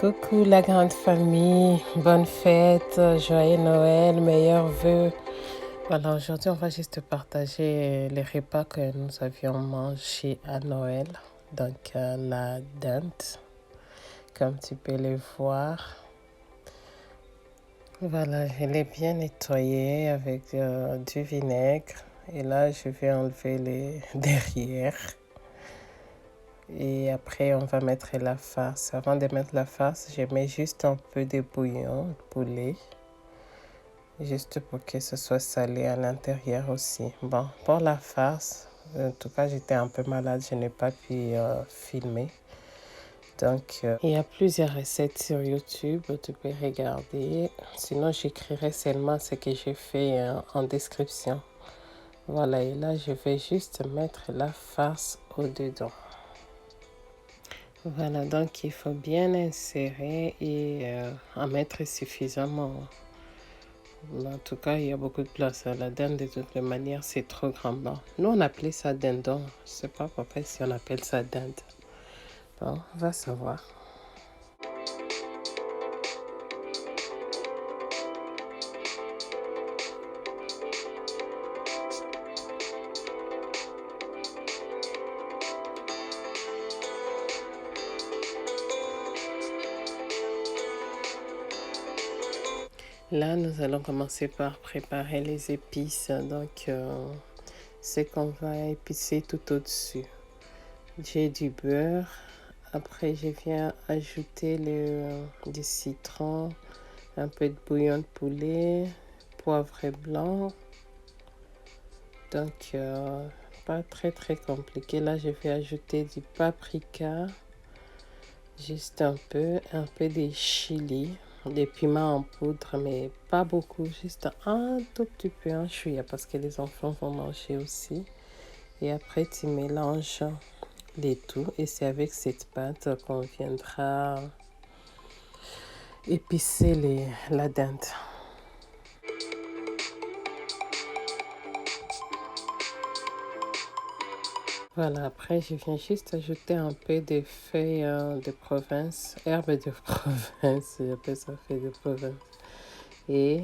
Coucou la grande famille, bonne fête, joyeux Noël, meilleurs vœux. Voilà, aujourd'hui on va juste partager les repas que nous avions mangés à Noël. Donc la dinde, comme tu peux le voir. Voilà, je l'ai bien nettoyée avec du vinaigre. Et là, je vais enlever les derrière. Et après, on va mettre la farce. Avant de mettre la farce, je mets juste un peu de bouillon de poulet. Juste pour que ce soit salé à l'intérieur aussi. Bon, pour la farce, en tout cas, j'étais un peu malade. Je n'ai pas pu filmer. Donc, il y a plusieurs recettes sur YouTube. Tu peux regarder. Sinon, j'écrirai seulement ce que j'ai fait en description. Voilà, et là, je vais juste mettre la farce au-dedans. Voilà, donc il faut bien insérer et en mettre suffisamment. En tout cas, il y a beaucoup de place. La dinde, de toutes les manières, c'est trop grand. Bon, nous, on appelait ça dindon. Je ne sais pas pourquoi si on appelle ça dinde. Bon, on va savoir. Là, nous allons commencer par préparer les épices. Donc, c'est qu'on va épicer tout au-dessus. J'ai du beurre. Après, je viens ajouter du citron, un peu de bouillon de poulet, poivre blanc. Donc, pas très compliqué. Là, je vais ajouter du paprika, juste un peu de chili, des piments en poudre, mais pas beaucoup, juste un tout petit peu, un chouïa, parce que les enfants vont manger aussi. Et après, tu mélanges les tout, et c'est avec cette pâte qu'on viendra épicer la dinde. Voilà, après je viens juste ajouter un peu de feuilles de province, herbes de province, j'appelle ça feuilles de province. Et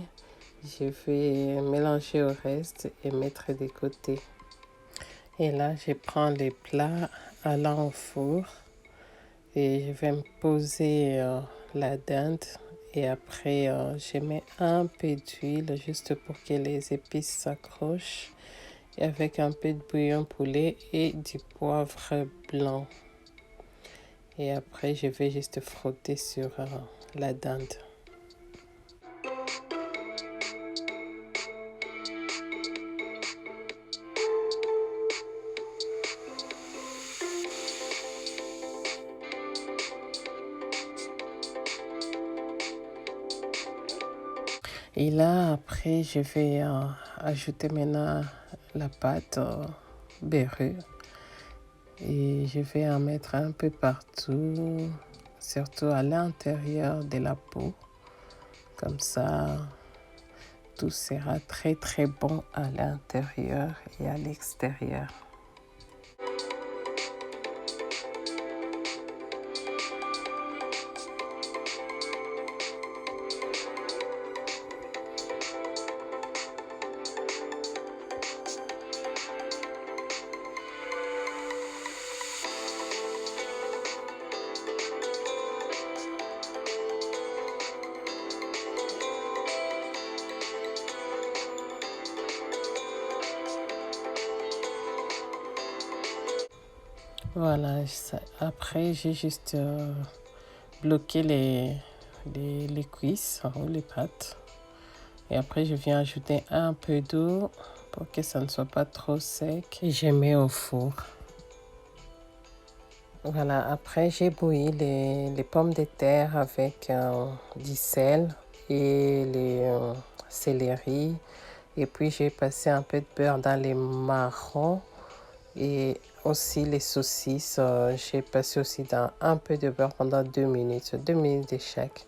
je vais mélanger au reste et mettre de côté. Et là, je prends les plats allant au four et je vais me poser la dinde. Et après, je mets un peu d'huile juste pour que les épices s'accrochent. Et avec un peu de bouillon poulet et du poivre blanc. Et après, je vais juste frotter sur la dinde. Et là, après, je vais ajouter maintenant la pâte beurrée. Et je vais en mettre un peu partout, surtout à l'intérieur de la peau. Comme ça, tout sera très bon à l'intérieur et à l'extérieur. Voilà, après j'ai juste bloqué les cuisses ou les pâtes. Et après je viens ajouter un peu d'eau pour que ça ne soit pas trop sec. Et je mets au four. Voilà, après j'ai bouilli les pommes de terre avec du sel et les céleri. Et puis j'ai passé un peu de beurre dans les marrons. Et aussi les saucisses, j'ai passé aussi dans un peu de beurre pendant 2 minutes de chaque.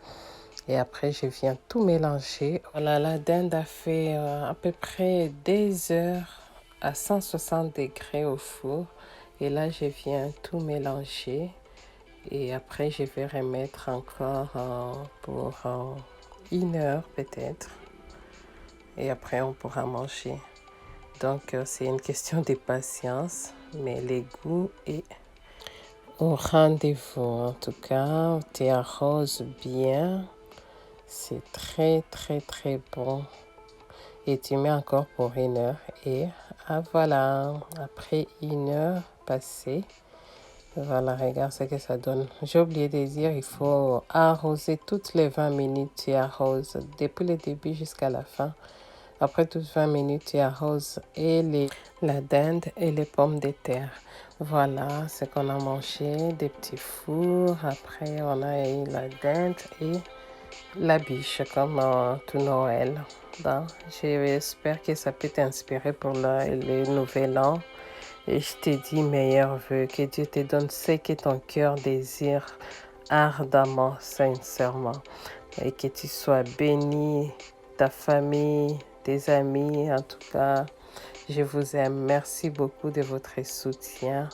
Et après, je viens tout mélanger. Voilà, la dinde a fait à peu près 2 heures à 160 degrés au four. Et là, je viens tout mélanger. Et après, je vais remettre encore pour 1 heure peut-être. Et après, on pourra manger. Donc, c'est une question de patience, mais les goûts est au rendez-vous. En tout cas, tu arroses bien. C'est très, très, très bon. Et tu mets encore pour 1 heure. Et voilà, après 1 heure passée, voilà, regarde ce que ça donne. J'ai oublié de dire, il faut arroser toutes les 20 minutes. Tu arroses depuis le début jusqu'à la fin. Après toutes 20 minutes, tu arroses la dinde et les pommes de terre. Voilà ce qu'on a mangé, des petits fours. Après, on a eu la dinde et la biche comme tout Noël. Bon, j'espère que ça peut t'inspirer pour le nouvel an. Et je te dis meilleurs vœux, que Dieu te donne ce que ton cœur désire ardemment, sincèrement. Et que tu sois béni, ta famille, tes amis, en tout cas. Je vous aime. Merci beaucoup de votre soutien.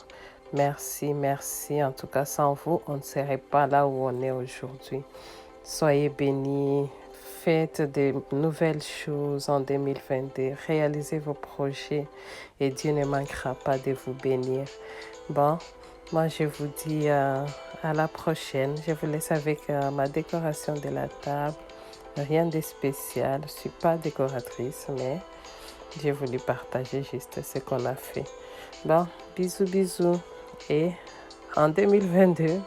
Merci, merci. En tout cas, sans vous, on ne serait pas là où on est aujourd'hui. Soyez bénis. Faites de nouvelles choses en 2022. Réalisez vos projets et Dieu ne manquera pas de vous bénir. Bon, moi je vous dis à la prochaine. Je vous laisse avec ma décoration de la table. Rien de spécial. Je ne suis pas décoratrice, mais j'ai voulu partager juste ce qu'on a fait. Bon, bisous, bisous. Et en 2022,